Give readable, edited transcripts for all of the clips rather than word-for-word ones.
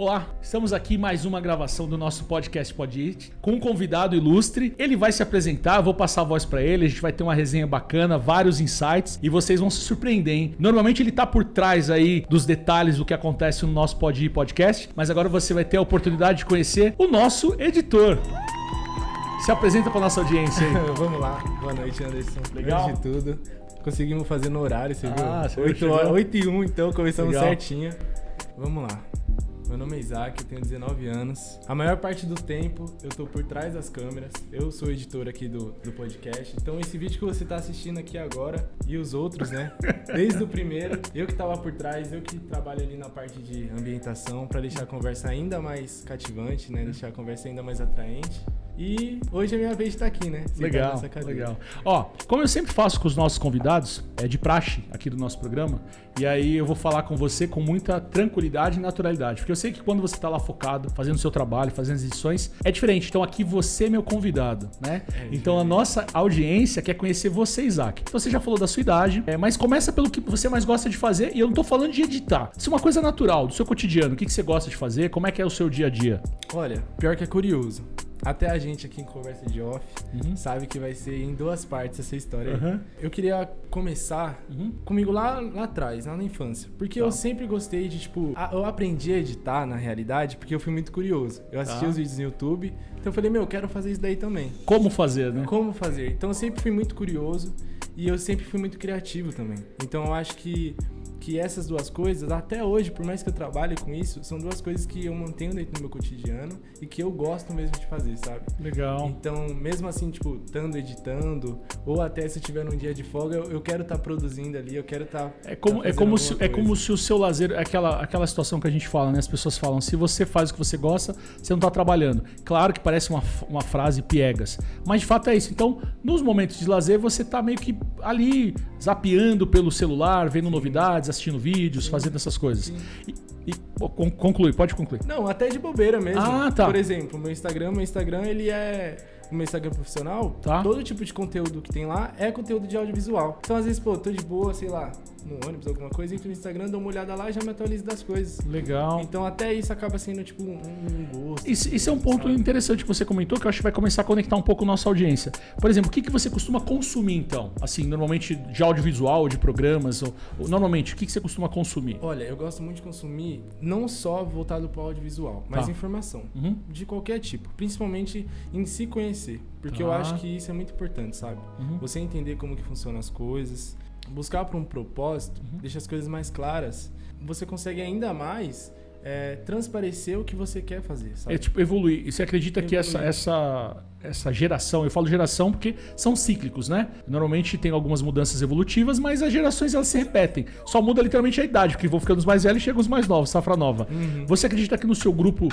Olá, estamos aqui mais uma gravação do nosso podcast Pode It, com um convidado ilustre. Ele vai se apresentar, eu vou passar a voz para ele, a gente vai ter uma resenha bacana, vários insights e vocês vão se surpreender, hein? Normalmente ele tá por trás aí dos detalhes do que acontece no nosso Pode It podcast, mas agora você vai ter a oportunidade de conhecer o nosso editor. Se apresenta para nossa audiência aí. Vamos lá. Boa noite, Anderson. Legal. Antes de tudo, conseguimos fazer no horário, você viu? Você viu? 8h01, então começamos Legal. certinho. Vamos lá. Meu nome é Isaac, eu tenho 19 anos. A maior parte do tempo eu tô por trás das câmeras. Eu sou editor aqui do podcast. Então esse vídeo que você tá assistindo aqui agora e os outros, né? Desde o primeiro, eu que tava por trás, eu que trabalho ali na parte de ambientação pra deixar a conversa ainda mais cativante, né? Deixar a conversa ainda mais atraente. E hoje é minha vez de estar aqui, né? Legal, legal. Ó, como eu sempre faço com os nossos convidados, é de praxe aqui do nosso programa, e aí eu vou falar com você com muita tranquilidade e naturalidade, porque eu sei que quando você tá lá focado, fazendo o seu trabalho, fazendo as edições, é diferente. Então aqui você é meu convidado, né? Então a nossa audiência quer conhecer você, Isaac. Então você já falou da sua idade, mas começa pelo que você mais gosta de fazer, e eu não tô falando de editar. Isso é uma coisa natural, do seu cotidiano. O que você gosta de fazer? Como é que é o seu dia a dia? Olha, pior que é curioso. Até a gente aqui em Conversa de Off sabe que vai ser em duas partes essa história aí. Eu queria começar comigo lá atrás, lá na infância. Porque eu sempre gostei de, eu aprendi a editar, na realidade, porque eu fui muito curioso. Eu assisti os vídeos no YouTube, então eu falei, eu quero fazer isso daí também. Como fazer, né? Como fazer. Então eu sempre fui muito curioso e eu sempre fui muito criativo também. Então eu acho que essas duas coisas, até hoje, por mais que eu trabalhe com isso, são duas coisas que eu mantenho dentro do meu cotidiano e que eu gosto mesmo de fazer, sabe? Legal. Então, mesmo assim, estando editando, ou até se eu tiver num dia de folga, eu quero estar produzindo ali, eu quero estar... É como se o seu lazer, aquela situação que a gente fala, né? As pessoas falam, se você faz o que você gosta, você não tá trabalhando. Claro que parece uma frase piegas, mas de fato é isso. Então, nos momentos de lazer, você tá meio que ali, zapeando pelo celular, vendo novidades, assistindo vídeos, fazendo essas coisas. Pode concluir. Não, até de bobeira mesmo. Tá. Por exemplo, meu Instagram, ele é... O meu Instagram profissional, todo tipo de conteúdo que tem lá é conteúdo de audiovisual. Então, às vezes, tô de boa, sei lá, no ônibus, alguma coisa, entro no Instagram, dou uma olhada lá e já me atualizo das coisas. Legal. Então, até isso acaba sendo, um gosto. Isso é um ponto interessante que você comentou, que eu acho que vai começar a conectar um pouco a nossa audiência. Por exemplo, o que você costuma consumir, então? Assim, normalmente de audiovisual, de programas, ou normalmente, o que você costuma consumir? Olha, eu gosto muito de consumir, não só voltado para o audiovisual, mas informação, de qualquer tipo. Principalmente em se conhecer. Porque eu acho que isso é muito importante, sabe? Você entender como que funcionam as coisas, buscar por um propósito, deixa as coisas mais claras. Você consegue ainda mais transparecer o que você quer fazer, sabe? Evoluir. E você acredita que essa geração, eu falo geração porque são cíclicos, né? Normalmente tem algumas mudanças evolutivas, mas as gerações elas se repetem. Só muda literalmente a idade, porque vão ficando os mais velhos e chegam os mais novos, safra nova. Você acredita que no seu grupo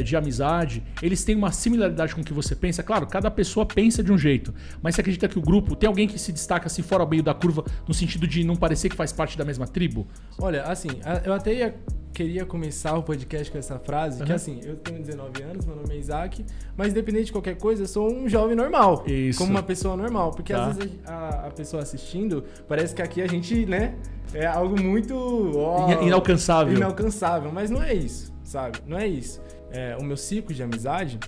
de amizade, eles têm uma similaridade com o que você pensa? Claro, cada pessoa pensa de um jeito, mas você acredita que o grupo, tem alguém que se destaca assim fora ao meio da curva, no sentido de não parecer que faz parte da mesma tribo? Olha, assim, eu até queria começar o podcast com essa frase, que assim, eu tenho 19 anos, meu nome é Isaac, mas independente de qualquer coisa, eu sou um jovem normal. Isso. Como uma pessoa normal, porque às vezes a pessoa assistindo, parece que aqui a gente, né, é algo muito... Inalcançável, mas não é isso, sabe? Não é isso. O meu ciclo de amizade...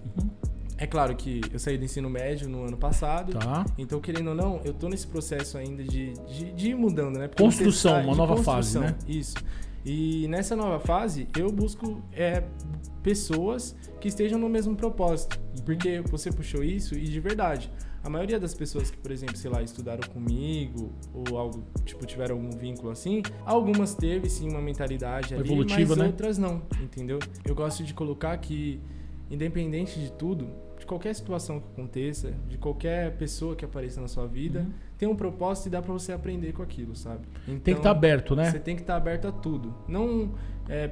É claro que eu saí do ensino médio no ano passado, então querendo ou não, eu tô nesse processo ainda de ir mudando, né? Porque construção, uma nova fase, né? Isso. E nessa nova fase, eu busco pessoas que estejam no mesmo propósito. Porque você puxou isso e de verdade, a maioria das pessoas que, por exemplo, sei lá, estudaram comigo ou algo, tiveram algum vínculo assim, algumas teve sim uma mentalidade ali, evolutiva, mas né? Outras não, entendeu? Eu gosto de colocar que, independente de tudo, de qualquer situação que aconteça, de qualquer pessoa que apareça na sua vida, tem um propósito e dá pra você aprender com aquilo, sabe? Então, tem que estar aberto, né? Você tem que estar aberto a tudo. Não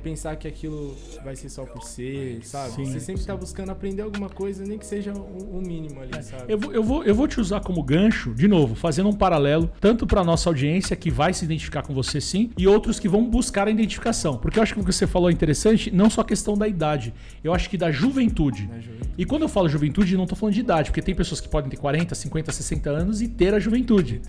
pensar que aquilo vai ser só por ser, sabe? Sim, você sempre tá buscando aprender alguma coisa, nem que seja o mínimo ali, sabe? Eu vou te usar como gancho, de novo, fazendo um paralelo, tanto para nossa audiência, que vai se identificar com você sim, e outros que vão buscar a identificação. Porque eu acho que o que você falou é interessante, não só a questão da idade, eu acho que da juventude. E quando eu falo juventude, juventude, não tô falando de idade, porque tem pessoas que podem ter 40, 50, 60 anos e ter a juventude.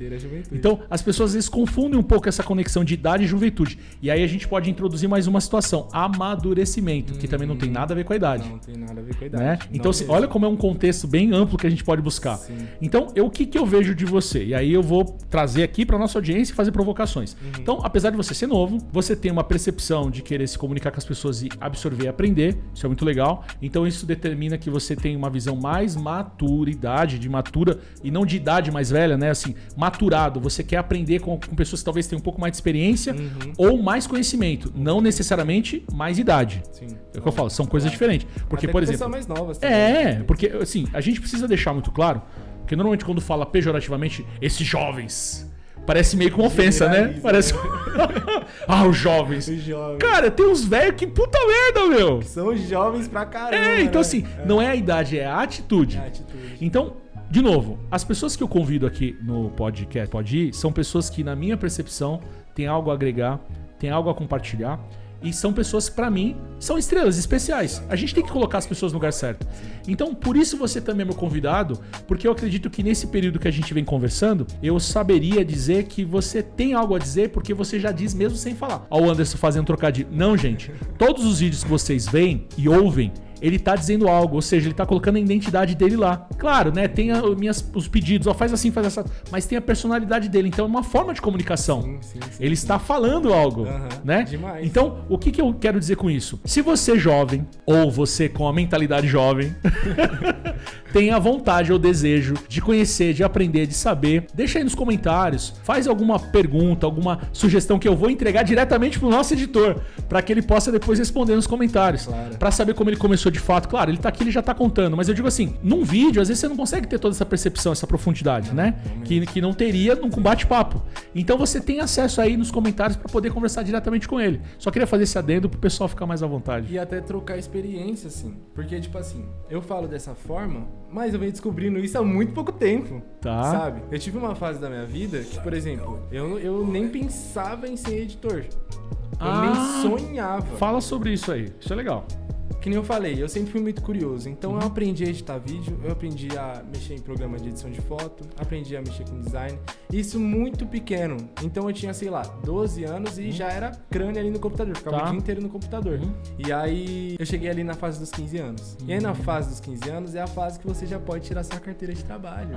Então, as pessoas às vezes confundem um pouco essa conexão de idade e juventude. E aí a gente pode introduzir mais uma situação, amadurecimento, que também não tem nada a ver com a idade. Não tem nada a ver com a idade. Né? Então, olha como é um contexto bem amplo que a gente pode buscar. Sim. Então, o que eu vejo de você? E aí eu vou trazer aqui para nossa audiência e fazer provocações. Então, apesar de você ser novo, você tem uma percepção de querer se comunicar com as pessoas e absorver e aprender. Isso é muito legal. Então, isso determina que você tem uma visão mais maturidade, de matura, e não de idade mais velha, né? Assim, maturado. Você quer aprender com pessoas que talvez tenham um pouco mais de experiência ou mais conhecimento. Não necessariamente mais idade. Sim. É o que eu falo, são coisas diferentes. Porque, até por com exemplo. mais novas também. Porque, assim, a gente precisa deixar muito claro, porque normalmente quando fala pejorativamente, esses jovens. Parece meio com ofensa, né? Parece. Os jovens. Cara, tem uns velhos que puta merda, meu. São jovens pra caramba. Então assim, não é a idade, é a atitude. Então, de novo, as pessoas que eu convido aqui no podcast Pode Ir são pessoas que, na minha percepção, têm algo a agregar, têm algo a compartilhar. E são pessoas que, pra mim, são estrelas especiais. A gente tem que colocar as pessoas no lugar certo. Então, por isso você também é meu convidado, porque eu acredito que nesse período que a gente vem conversando, eu saberia dizer que você tem algo a dizer, porque você já diz mesmo sem falar. Ó, o Anderson fazendo trocadilho. Não, gente. Todos os vídeos que vocês veem e ouvem, ele tá dizendo algo, ou seja, ele tá colocando a identidade dele lá. Claro, né? Tem os pedidos, ó, faz assim, faz essa. Mas tem a personalidade dele, então é uma forma de comunicação. Sim, ele está falando algo, né? Demais. Então, o que eu quero dizer com isso? Se você é jovem, ou você com a mentalidade jovem, tem a vontade ou desejo de conhecer, de aprender, de saber, deixa aí nos comentários, faz alguma pergunta, alguma sugestão que eu vou entregar diretamente pro nosso editor, para que ele possa depois responder nos comentários, para saber como ele começou de fato. Claro, ele tá aqui, ele já tá contando, mas eu digo assim, num vídeo, às vezes você não consegue ter toda essa percepção, essa profundidade, né? Que não teria num bate-papo. Então você tem acesso aí nos comentários para poder conversar diretamente com ele. Só queria fazer esse adendo pro pessoal ficar mais à vontade. E até trocar experiência, assim. Porque, tipo assim, eu falo dessa forma, mas eu venho descobrindo isso há muito pouco tempo. Tá. Sabe? Eu tive uma fase da minha vida que, por exemplo, eu nem pensava em ser editor. Eu nem sonhava. Fala sobre isso aí. Isso é legal. Que nem eu falei, eu sempre fui muito curioso. Então eu aprendi a editar vídeo, eu aprendi a mexer em programa de edição de foto, aprendi a mexer com design. Isso muito pequeno. Então eu tinha, sei lá, 12 anos e já era crânio ali no computador. Ficava o dia inteiro no computador. E aí eu cheguei ali na fase dos 15 anos. E aí na fase dos 15 anos é a fase que você já pode tirar sua carteira de trabalho.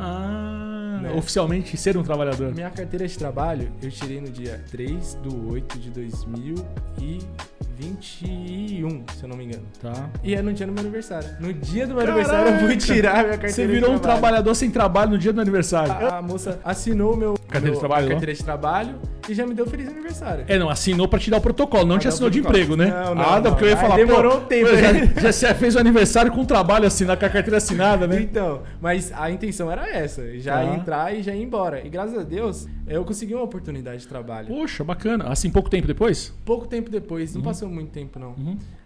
Né? Oficialmente ser um trabalhador. Minha carteira de trabalho eu tirei no dia 3/8/2021, se eu não me engano. Tá. E é no dia do meu aniversário. No dia do meu aniversário eu fui tirar minha carteira de trabalho. Você virou um trabalhador sem trabalho no dia do aniversário. A moça assinou meu carteira de trabalho e já me deu feliz aniversário. Não, assinou pra te dar o protocolo, não te assinou de emprego, né? Não. Porque eu ia falar, demorou um tempo. Já você fez o aniversário com o trabalho assinado, com a carteira assinada, né? Então, mas a intenção era essa, já entrar e já ir embora. E graças a Deus, eu consegui uma oportunidade de trabalho. Poxa, bacana. Assim, pouco tempo depois? Pouco tempo depois, não passou muito tempo não.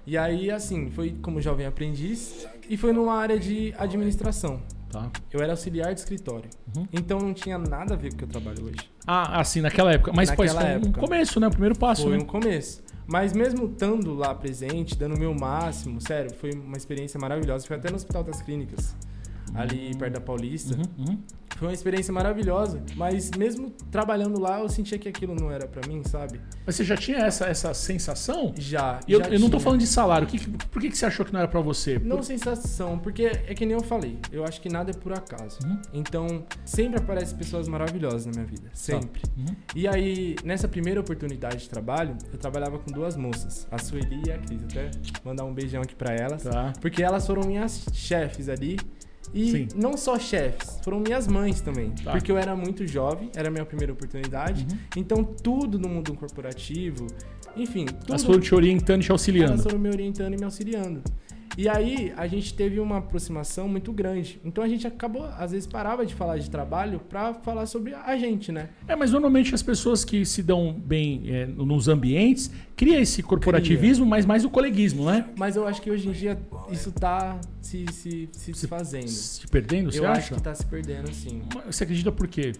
E aí, assim, foi como jovem aprendiz e foi numa área de administração. Tá. Eu era auxiliar de escritório. Então não tinha nada a ver com o que eu trabalho hoje. Assim, naquela época. Mas foi um começo, né? O primeiro passo, Foi né? um começo. Mas mesmo estando lá presente, dando o meu máximo, sério, foi uma experiência maravilhosa. Foi até no Hospital das Clínicas, ali perto da Paulista. Foi uma experiência maravilhosa, mas mesmo trabalhando lá, eu sentia que aquilo não era pra mim, sabe? Mas você já tinha essa sensação? Já. Eu não tô falando de salário. Por que você achou que não era pra você? Não sensação, porque é que nem eu falei. Eu acho que nada é por acaso. Então, sempre aparecem pessoas maravilhosas na minha vida. Sempre. E aí, nessa primeira oportunidade de trabalho, eu trabalhava com duas moças, a Sueli e a Cris. Até mandar um beijão aqui pra elas. Tá. Porque elas foram minhas chefes ali. E não só chefes, foram minhas mães também. Tá. Porque eu era muito jovem, era a minha primeira oportunidade. Então, tudo no mundo corporativo, enfim... Tudo, elas foram te orientando e te auxiliando. Elas foram me orientando e me auxiliando. E aí, a gente teve uma aproximação muito grande. Então, a gente acabou, às vezes, parava de falar de trabalho pra falar sobre a gente, né? Mas normalmente as pessoas que se dão bem nos ambientes, cria esse corporativismo, mas mais o coleguismo, né? Mas eu acho que hoje em dia isso tá se desfazendo. Se perdendo, você eu acha? acho que tá se perdendo, sim. Você acredita por quê?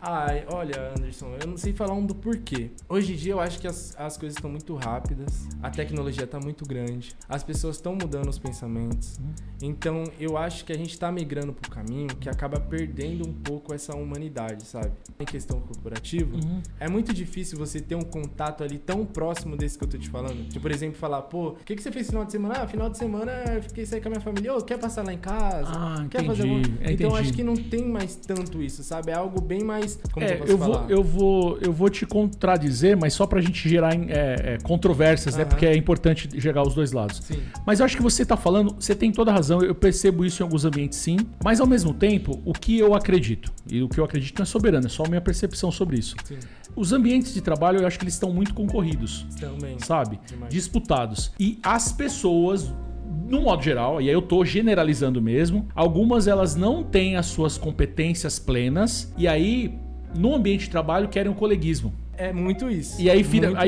Olha, Anderson, eu não sei falar do porquê. Hoje em dia eu acho que as coisas estão muito rápidas, a tecnologia tá muito grande, as pessoas estão mudando os pensamentos. Então eu acho que a gente tá migrando pro caminho que acaba perdendo um pouco essa humanidade, sabe? Em questão corporativa, é muito difícil você ter um contato ali tão próximo desse que eu tô te falando. De, por exemplo, falar, pô, o que você fez no final de semana? Final de semana eu fiquei sair com a minha família. Ô, quer passar lá em casa? Quer fazer alguma... Então acho que não tem mais tanto isso, sabe? É algo bem mais... Como eu posso falar? Eu vou te contradizer, mas só pra gente gerar controvérsias, né? Porque é importante gerar os dois lados. Sim. Mas eu acho que você tá falando, você tem toda a razão, eu percebo isso em alguns ambientes sim, mas ao mesmo tempo, o que eu acredito, e o que eu acredito não é soberano, é só a minha percepção sobre isso. Sim. Os ambientes de trabalho, eu acho que eles estão muito concorridos. Também. Sabe? Demais. Disputados. E as pessoas, no modo geral, e aí eu tô generalizando mesmo, algumas elas não têm as suas competências plenas, e aí, no ambiente de trabalho, querem um coleguismo. É muito isso. E aí,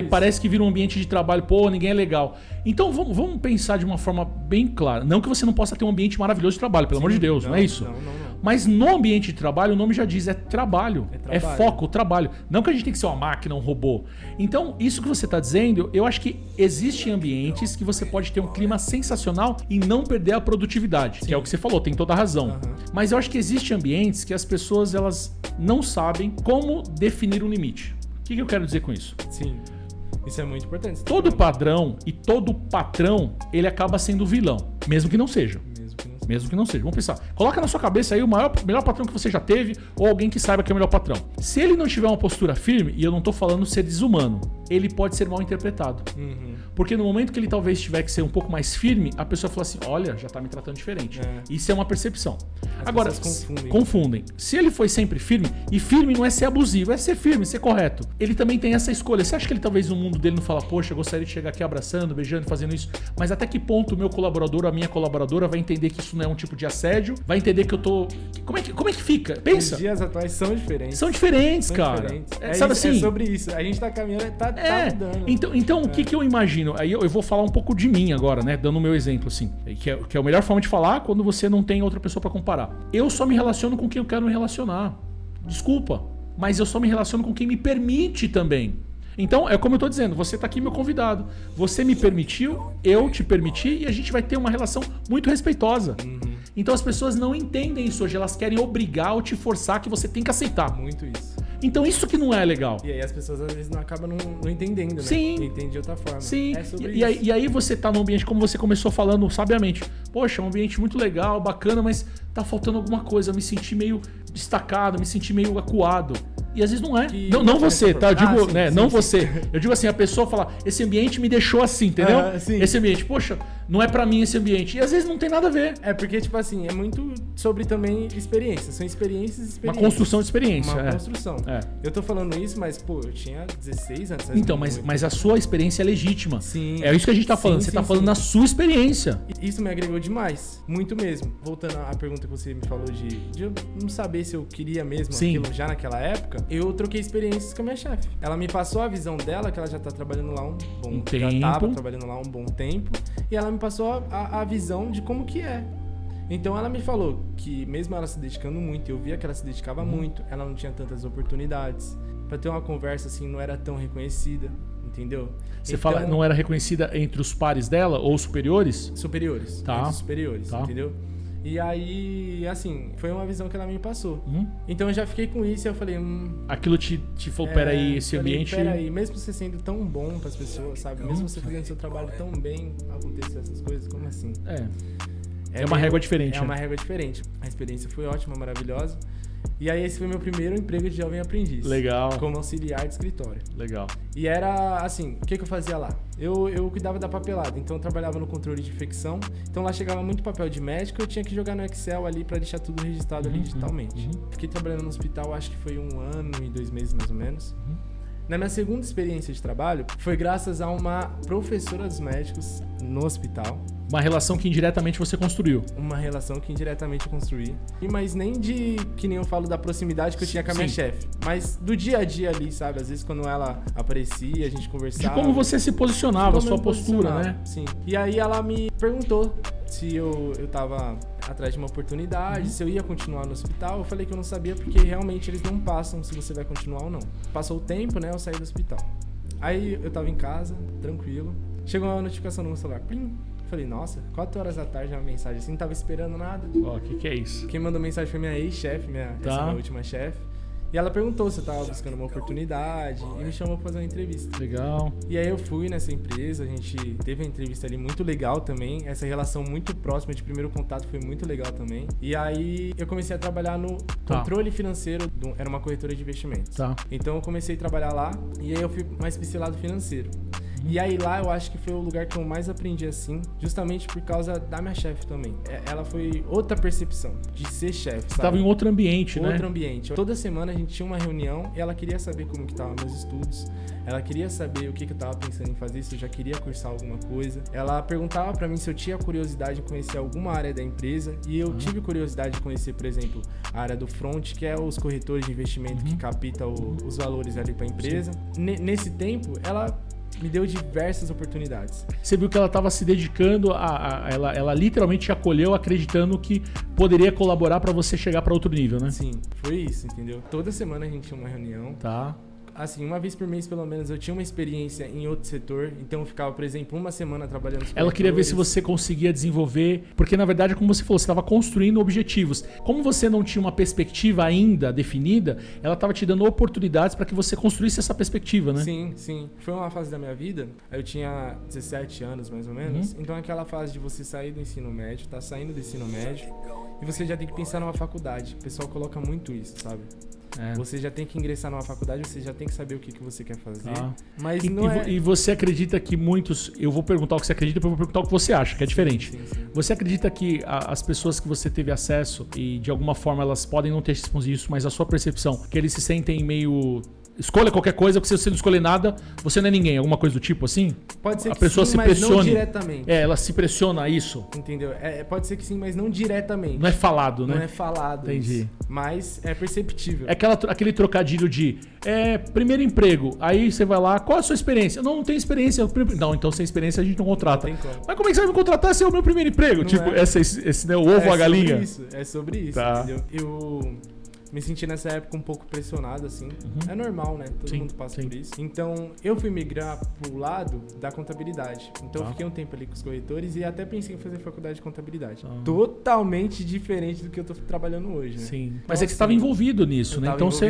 parece que vira um ambiente de trabalho, pô, ninguém é legal. Então vamos pensar de uma forma bem clara. Não que você não possa ter um ambiente maravilhoso de trabalho, pelo amor de Deus, não é isso? Não. Mas no ambiente de trabalho, o nome já diz, é trabalho. É foco, o trabalho. Não que a gente tem que ser uma máquina, um robô. Então, isso que você está dizendo, eu acho que existem ambientes que você pode ter um clima sensacional e não perder a produtividade, que é o que você falou, tem toda a razão. Mas eu acho que existem ambientes que as pessoas elas não sabem como definir um limite. O que eu quero dizer com isso? Sim. Isso é muito importante. Todo padrão e todo patrão, ele acaba sendo vilão, mesmo que não seja. Mesmo que não seja. Vamos pensar. Coloca na sua cabeça aí o melhor patrão que você já teve ou alguém que saiba que é o melhor patrão. Se ele não tiver uma postura firme, e eu não tô falando ser desumano, ele pode ser mal interpretado. Porque no momento que ele talvez tiver que ser um pouco mais firme, a pessoa fala assim, olha, já tá me tratando diferente. Isso é uma percepção. Agora, confundem. Se ele foi sempre firme, e firme não é ser abusivo, é ser firme, ser correto. Ele também tem essa escolha. Você acha que ele talvez no mundo dele não fala, poxa, eu gostaria de chegar aqui abraçando, beijando, fazendo isso, mas até que ponto o meu colaborador, a minha colaboradora vai entender que isso não é um tipo de assédio, vai entender que eu tô... Como é que fica? Pensa. Os dias atuais são diferentes. São diferentes, cara. Diferentes. Sabe assim? É sobre isso. A gente tá caminhando, tá mudando. Então o que eu imagino? Aí eu vou falar um pouco de mim agora, né? Dando o meu exemplo, assim. Que é a melhor forma de falar quando você não tem outra pessoa pra comparar. Eu só me relaciono com quem eu quero me relacionar. Desculpa. Mas eu só me relaciono com quem me permite também. Então, é como eu tô dizendo, você tá aqui meu convidado. Você me permitiu, eu te permiti e a gente vai ter uma relação muito respeitosa. Então as pessoas não entendem isso hoje, elas querem obrigar ou te forçar que você tem que aceitar. Muito isso. Então isso que não é legal. E aí as pessoas às vezes não acabam não entendendo, né? Sim. Entende de outra forma. Sim. É sobre isso. E aí você tá num ambiente, como você começou falando sabiamente. Poxa, é um ambiente muito legal, bacana, mas tá faltando alguma coisa. Eu me senti meio destacado, me senti meio acuado. E às vezes não é. Não você, tá? Eu digo, sim, né? Sim, não sim. você. Eu digo assim, a pessoa fala, esse ambiente me deixou assim, entendeu? Esse ambiente, poxa, não é pra mim esse ambiente. E às vezes não tem nada a ver. É porque, tipo assim, é muito sobre também experiências. São experiências. Uma construção de experiência. Uma construção. É. Eu tô falando isso, mas, pô, eu tinha 16 anos. Então, mas a sua experiência é legítima. Sim. É isso que a gente tá falando. Você tá falando na sua experiência. Isso me agregou demais. Muito mesmo. Voltando à pergunta que você me falou de eu não saber se eu queria mesmo aquilo já naquela época, eu troquei experiências com a minha chefe. Ela me passou a visão dela, que ela já tá trabalhando lá já tava trabalhando lá um bom tempo, e ela me passou a visão de como que é. Então ela me falou que mesmo ela se dedicando muito, eu via que ela se dedicava muito, ela não tinha tantas oportunidades. Pra ter uma conversa assim, não era tão reconhecida, entendeu? Você fala, não era reconhecida entre os pares dela ou superiores? Superiores. Tá. Entre os superiores, entendeu? E aí, assim, foi uma visão que ela me passou. Então eu já fiquei com isso e eu falei... Aquilo te falou, peraí, esse ambiente... Peraí, mesmo você sendo tão bom pras pessoas, sabe? Mesmo você fazendo seu trabalho tão bem, acontecer essas coisas, como assim? É uma régua diferente. É uma régua diferente. A experiência foi ótima, maravilhosa. E aí esse foi meu primeiro emprego de jovem aprendiz. Legal. Como auxiliar de escritório. Legal. E era assim, o que eu fazia lá? Eu cuidava da papelada, então eu trabalhava no controle de infecção. Então lá chegava muito papel de médico, eu tinha que jogar no Excel ali pra deixar tudo registrado ali digitalmente. Fiquei trabalhando no hospital, acho que foi 1 ano e 2 meses mais ou menos. Na minha segunda experiência de trabalho, foi graças a uma professora dos médicos no hospital. Uma relação que indiretamente você construiu. Uma relação que indiretamente eu construí. Mas nem de, que nem eu falo, da proximidade que eu tinha com a minha chefe. Mas do dia a dia ali, sabe? Às vezes quando ela aparecia, a gente conversava. De como você se posicionava, a sua postura, né? Sim. E aí ela me perguntou se eu tava atrás de uma oportunidade, se eu ia continuar no hospital. Eu falei que eu não sabia porque realmente eles não passam se você vai continuar ou não. Passou o tempo, né? Eu saí do hospital. Aí eu tava em casa, tranquilo. Chegou uma notificação no meu celular. Plim. Falei, nossa, 4 horas da tarde uma mensagem assim, não tava esperando nada. Ó, o que é isso? Quem mandou mensagem foi minha ex-chefe, essa minha última chefe. E ela perguntou se eu tava buscando uma oportunidade e me chamou pra fazer uma entrevista. Legal. E aí eu fui nessa empresa, a gente teve uma entrevista ali muito legal também. Essa relação muito próxima de primeiro contato foi muito legal também. E aí eu comecei a trabalhar no controle financeiro, era uma corretora de investimentos. Tá. Então eu comecei a trabalhar lá e aí eu fui mais pra esse lado financeiro. E aí lá eu acho que foi o lugar que eu mais aprendi assim, justamente por causa da minha chefe também. Ela foi outra percepção de ser chefe, sabe? Você tava em outro ambiente, né? Outro ambiente. Toda semana a gente tinha uma reunião e ela queria saber como que estavam meus estudos. Ela queria saber o que eu tava pensando em fazer, se eu já queria cursar alguma coisa. Ela perguntava pra mim se eu tinha curiosidade de conhecer alguma área da empresa. E eu tive curiosidade de conhecer, por exemplo, a área do front, que é os corretores de investimento que captam os valores ali pra empresa. Nesse tempo, ela me deu diversas oportunidades. Você viu que ela estava se dedicando ela literalmente te acolheu acreditando que poderia colaborar para você chegar para outro nível, né? Sim, foi isso, entendeu? Toda semana a gente tinha uma reunião. Tá. Assim, uma vez por mês, pelo menos, eu tinha uma experiência em outro setor. Então, eu ficava, por exemplo, uma semana trabalhando... Ela queria ver se você conseguia desenvolver... Porque, na verdade, como você falou, você estava construindo objetivos. Como você não tinha uma perspectiva ainda definida, ela estava te dando oportunidades para que você construísse essa perspectiva, né? Sim, sim. Foi uma fase da minha vida. Eu tinha 17 anos, mais ou menos. Então, é aquela fase de você sair do ensino médio, tá saindo do ensino médio, e você já tem que pensar numa faculdade. O pessoal coloca muito isso, sabe? É. Você já tem que ingressar numa faculdade, você já tem que saber o que você quer fazer. Mas e você acredita que muitos... Eu vou perguntar o que você acredita, depois eu vou perguntar o que você acha, que é diferente. Sim. Você acredita que as pessoas que você teve acesso, e de alguma forma elas podem não ter respondido isso, mas a sua percepção, que eles se sentem meio... Escolha qualquer coisa, porque se você não escolher nada, você não é ninguém. Alguma coisa do tipo assim? Pode ser que a pessoa sim, se mas pressione. Não diretamente. Ela se pressiona a isso. Entendeu? Pode ser que sim, mas não diretamente. Não é falado, né? Não é falado. Entendi. Isso. Mas é perceptível. É aquele trocadilho de primeiro emprego. Aí você vai lá, qual a sua experiência? Não tenho experiência. Não, então sem experiência a gente não contrata. Não tem como. Mas como é que você vai me contratar se é o meu primeiro emprego? Não tipo, é. esse né, o ovo ou a galinha? É sobre isso, tá. Entendeu? Eu me senti nessa época um pouco pressionado, assim. É normal, né? Todo mundo passa por isso. Então, eu fui migrar pro lado da contabilidade. Então, eu fiquei um tempo ali com os corretores e até pensei em fazer faculdade de contabilidade. Totalmente diferente do que eu tô trabalhando hoje, né? Sim. Então, mas é que você estava envolvido nisso, né? Então, você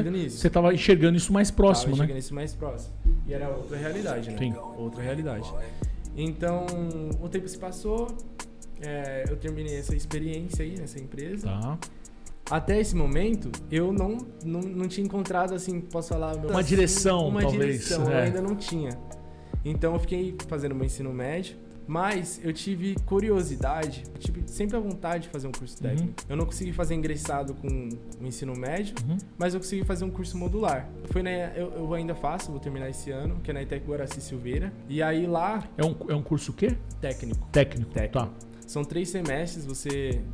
estava enxergando isso mais próximo, né? Enxergando isso mais próximo. E era outra realidade, né? Sim. Outra realidade. Então, o tempo se passou. Eu terminei essa experiência aí nessa empresa. Tá. Até esse momento, eu não tinha encontrado, assim, posso falar... Uma direção, uma talvez. Direção, eu ainda não tinha. Então, eu fiquei fazendo meu ensino médio, mas eu tive curiosidade, eu tive sempre a vontade de fazer um curso técnico. Eu não consegui fazer ingressado com o ensino médio, mas eu consegui fazer um curso modular. Eu ainda faço, vou terminar esse ano, que é na Itec Guaraci Silveira. E aí lá... É um curso o quê? Técnico. Técnico. Tá. São 3 semestres,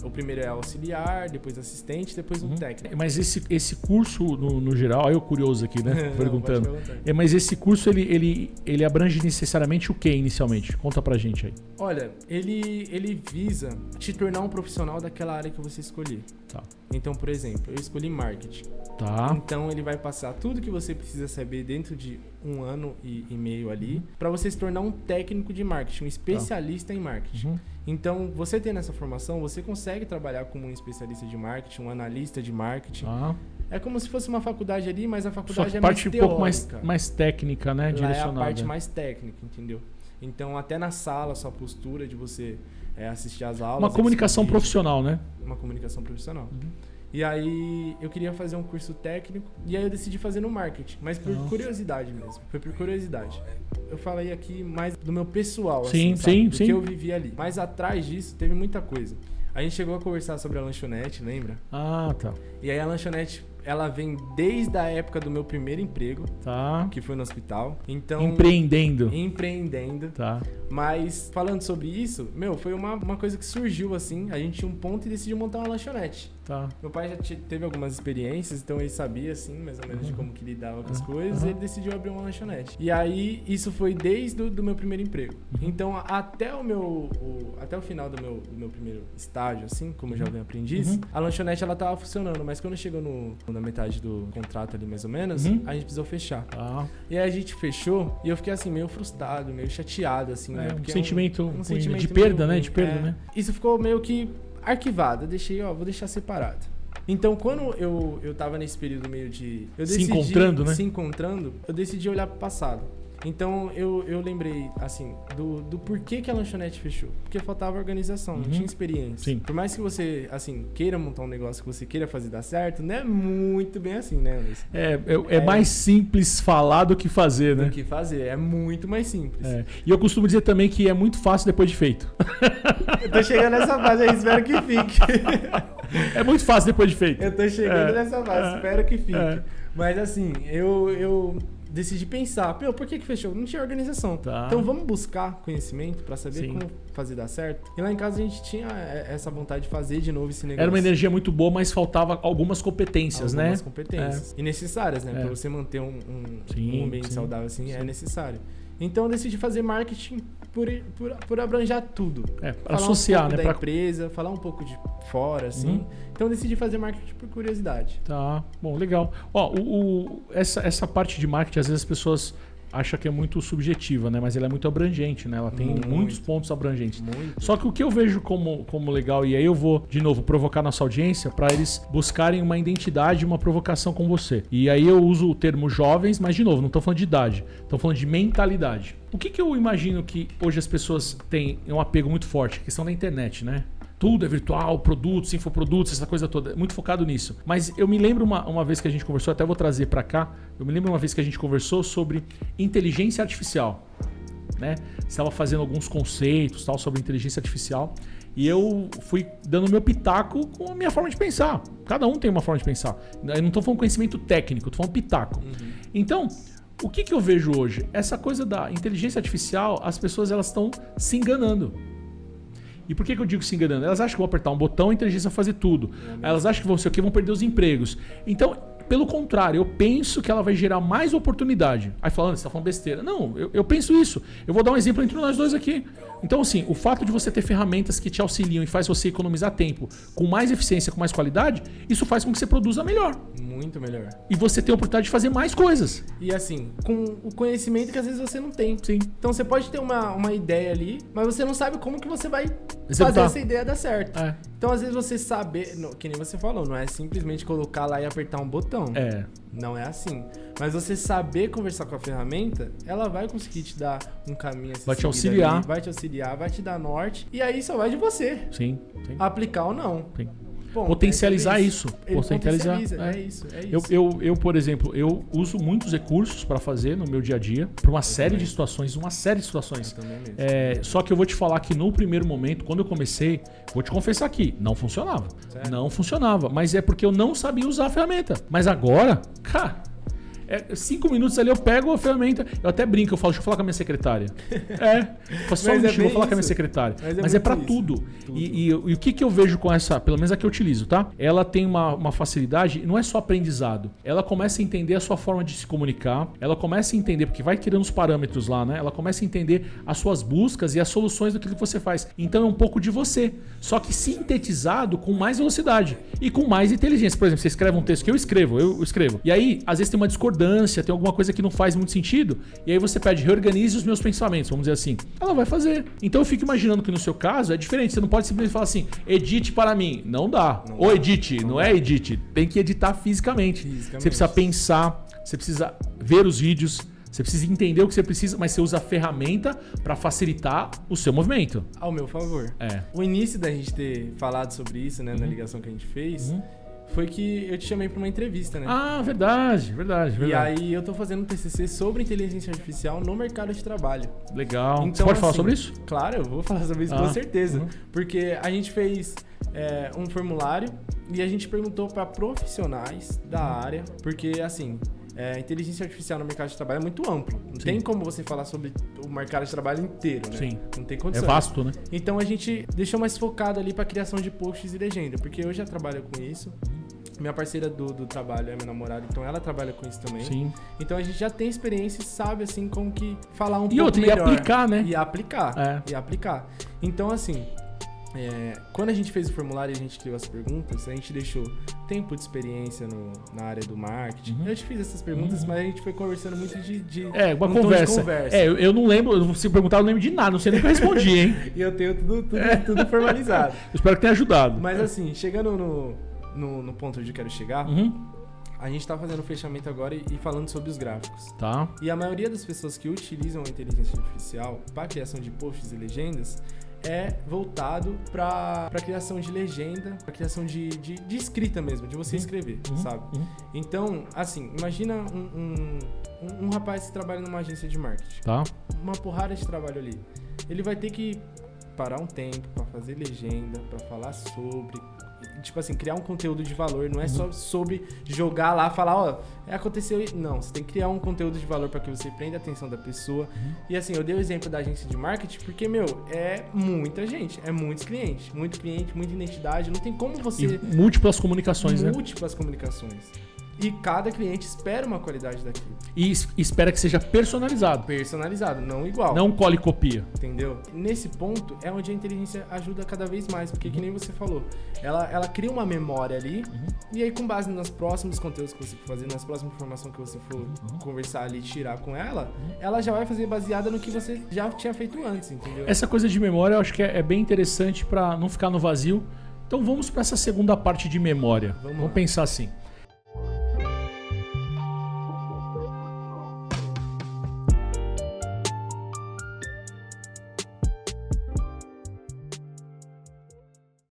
o primeiro é auxiliar, depois assistente, depois um técnico. Mas esse curso, no geral, aí eu curioso aqui, né? Perguntando. Não, mas esse curso, ele abrange necessariamente o que inicialmente? Conta pra gente aí. Olha, ele visa te tornar um profissional daquela área que você escolher. Tá. Então, por exemplo, eu escolhi marketing. Tá. Então, ele vai passar tudo que você precisa saber dentro de 1 ano e meio ali, para você se tornar um técnico de marketing, um especialista em marketing. Então, você tendo essa formação, você consegue trabalhar como um especialista de marketing, um analista de marketing. É como se fosse uma faculdade ali, mas a faculdade só que é mais teórica. Um pouco mais técnica, né? Direcionada. É a parte mais técnica, entendeu? Então, até na sala, a sua postura de você assistir às aulas... Uma comunicação profissional, né? Uma comunicação profissional. E aí, eu queria fazer um curso técnico, e aí eu decidi fazer no marketing, mas por curiosidade mesmo. Foi por curiosidade. Eu falei aqui mais do meu pessoal, sim, assim, do que eu vivi ali. Mas atrás disso, teve muita coisa. A gente chegou a conversar sobre a lanchonete, lembra? Ah, tá. E aí a lanchonete ela vem desde a época do meu primeiro emprego, Tá. que foi no hospital. Então, Empreendendo. Tá. Mas falando sobre isso, foi uma coisa que surgiu assim. A gente tinha um ponto e decidiu montar uma lanchonete. Tá. Meu pai já teve algumas experiências, então ele sabia, assim, mais ou menos de como que lidava com as coisas, e ele decidiu abrir uma lanchonete. E aí, isso foi desde o meu primeiro emprego. Então, até o final do meu primeiro estágio, assim, como jovem aprendiz, a lanchonete, ela tava funcionando, mas quando chegou na metade do contrato ali, mais ou menos, a gente precisou fechar. Tá. E aí a gente fechou, e eu fiquei, assim, meio frustrado, meio chateado, assim, né? Um Porque sentimento, um sentimento de perda, meio né? ruim. De perda, né? Isso ficou meio que arquivado. Eu deixei, vou deixar separado. Então, quando eu tava nesse período meio de... Se encontrando, né? Se encontrando, eu decidi olhar pro passado. Então, eu lembrei, assim, do porquê que a lanchonete fechou. Porque faltava organização, não tinha experiência. Sim. Por mais que você, assim, queira montar um negócio que você queira fazer dar certo, não é muito bem assim, né, Luiz? É mais simples falar do que fazer, né? Do que fazer, é muito mais simples. E eu costumo dizer também que é muito fácil depois de feito. Eu tô chegando nessa fase aí, espero que fique. É muito fácil depois de feito. Eu tô chegando nessa fase, espero que fique. Mas assim, eu decidi pensar, por que fechou? Não tinha organização. Tá. Então vamos buscar conhecimento pra saber Sim. como fazer dar certo. E lá em casa a gente tinha essa vontade de fazer de novo esse negócio. Era uma energia muito boa, mas faltava algumas competências, né? Algumas competências. E necessárias, né? Pra você manter um ambiente saudável assim, é necessário. Então eu decidi fazer marketing por abranjar tudo. Para associar, um pouco né? Da empresa, falar um pouco de fora, assim. Então eu decidi fazer marketing por curiosidade. Tá, bom, legal. Ó, essa parte de marketing, às vezes as pessoas acham que é muito subjetiva, né? Mas ela é muito abrangente, né? Ela tem muitos pontos abrangentes. Só que o que eu vejo como legal, e aí eu vou, de novo, provocar nossa audiência para eles buscarem uma identidade, uma provocação com você. E aí eu uso o termo jovens, mas de novo, não estou falando de idade, estou falando de mentalidade. O que eu imagino que hoje as pessoas têm um apego muito forte? A questão da internet, né? Tudo é virtual, produtos, infoprodutos, essa coisa toda. Muito focado nisso. Mas eu me lembro uma vez que a gente conversou, até vou trazer para cá. Eu me lembro uma vez que a gente conversou sobre inteligência artificial, né? Você estava fazendo alguns conceitos tal sobre inteligência artificial. E eu fui dando meu pitaco com a minha forma de pensar. Cada um tem uma forma de pensar. Eu não estou falando conhecimento técnico, estou falando pitaco. Então, o que eu vejo hoje? Essa coisa da inteligência artificial, as pessoas elas estão se enganando. E por que eu digo se enganando? Elas acham que vão apertar um botão e a inteligência vai fazer tudo. Elas acham que vão perder os empregos. Então, pelo contrário, eu penso que ela vai gerar mais oportunidade. Aí falando, você está falando besteira. Não, eu penso isso. Eu vou dar um exemplo entre nós dois aqui. Então, assim, o fato de você ter ferramentas que te auxiliam e faz você economizar tempo com mais eficiência, com mais qualidade, isso faz com que você produza melhor. Muito melhor. E você tem a oportunidade de fazer mais coisas. E assim, com o conhecimento que às vezes você não tem. Sim. Então você pode ter uma ideia ali, mas você não sabe como que você vai fazer essa ideia dar certo. Então às vezes você saber, que nem você falou, não é simplesmente colocar lá e apertar um botão. Não é assim. Mas você saber conversar com a ferramenta, ela vai conseguir te dar um caminho assim. Vai te auxiliar. Ali, vai te auxiliar, vai te dar norte. E aí só vai de você. Sim. Aplicar ou não. Sim. Bom, potencializar isso. Potencializar. É isso. Eu, por exemplo, eu uso muitos recursos para fazer no meu dia a dia, para uma série de situações. Só que eu vou te falar que no primeiro momento, quando eu comecei, vou te confessar aqui, não funcionava. Certo. Não funcionava, mas é porque eu não sabia usar a ferramenta. Mas agora, cara... 5 minutos ali eu pego a ferramenta, eu até brinco, eu falo, deixa eu falar com a minha secretária. Só um minutinho, vou falar com a minha secretária. Mas é pra tudo. E o que eu vejo com essa, pelo menos a que eu utilizo, tá? Ela tem uma facilidade, não é só aprendizado. Ela começa a entender a sua forma de se comunicar, ela começa a entender, porque vai criando os parâmetros lá, né? Ela começa a entender as suas buscas e as soluções daquilo que você faz. Então é um pouco de você, só que sintetizado com mais velocidade e com mais inteligência. Por exemplo, você escreve um texto que eu escrevo. E aí, às vezes tem uma discordância, tem alguma coisa que não faz muito sentido, e aí você pede, reorganize os meus pensamentos, vamos dizer assim. Ela vai fazer. Então eu fico imaginando que no seu caso é diferente. Você não pode simplesmente falar assim, edite para mim. Não dá. Ou edite, não é edite. Tem que editar fisicamente. Você precisa pensar, você precisa ver os vídeos, você precisa entender o que você precisa, mas você usa a ferramenta para facilitar o seu movimento. Ao meu favor. O início da gente ter falado sobre isso, né, na ligação que a gente fez... Foi que eu te chamei pra uma entrevista, né? Ah, verdade. E aí eu tô fazendo um TCC sobre inteligência artificial no mercado de trabalho. Legal. Então, você pode falar sobre isso? Claro, eu vou falar sobre isso com certeza. Porque a gente fez um formulário E a gente perguntou para profissionais da área, porque assim, inteligência artificial no mercado de trabalho é muito amplo. Não tem como você falar sobre o mercado de trabalho inteiro, né? Sim. Não tem condição. É vasto, né? Então a gente deixou mais focado ali para criação de posts e legenda, porque eu já trabalho com isso. Minha parceira do trabalho é minha namorada, então ela trabalha com isso também. Sim. Então a gente já tem experiência e sabe, assim, como que falar um E pouco outra, melhor. E aplicar, né? E aplicar. É. E aplicar. Então, assim, quando a gente fez o formulário e a gente criou as perguntas, a gente deixou tempo de experiência na área do marketing. Eu te fiz essas perguntas, mas a gente foi conversando muito de uma um tom conversa. de conversa. Eu não lembro, se perguntar, eu não lembro de nada, não sei nem o que eu respondi, hein? E eu tenho tudo formalizado. Eu espero que tenha ajudado. Mas assim, chegando no ponto onde eu quero chegar, a gente tá fazendo o fechamento agora e falando sobre os gráficos. Tá. E a maioria das pessoas que utilizam a inteligência artificial para a criação de posts e legendas é voltado para criação de legenda, para criação de escrita mesmo, de você escrever, sabe? Então, assim, imagina um rapaz que trabalha numa agência de marketing. Tá. Uma porrada de trabalho ali. Ele vai ter que parar um tempo para fazer legenda, para falar sobre, tipo assim, criar um conteúdo de valor. Não é só sobre jogar lá, falar, aconteceu isso. Não, você tem que criar um conteúdo de valor para que você prenda a atenção da pessoa. E assim, eu dei o exemplo da agência de marketing porque, é muita gente, é muitos clientes, muita identidade. Não tem como você... E múltiplas comunicações, né? Múltiplas comunicações. E cada cliente espera uma qualidade daquilo. E espera que seja personalizado. Personalizado, não igual. Não cola e copia. Entendeu? Nesse ponto é onde a inteligência ajuda cada vez mais, porque que nem você falou, ela cria uma memória ali, e aí com base nos próximos conteúdos que você for fazer, nas próximas informações que você for conversar ali, tirar com ela já vai fazer baseada no que você já tinha feito antes, entendeu? Essa coisa de memória eu acho que é bem interessante para não ficar no vazio. Então vamos para essa segunda parte de memória. Vamos pensar assim.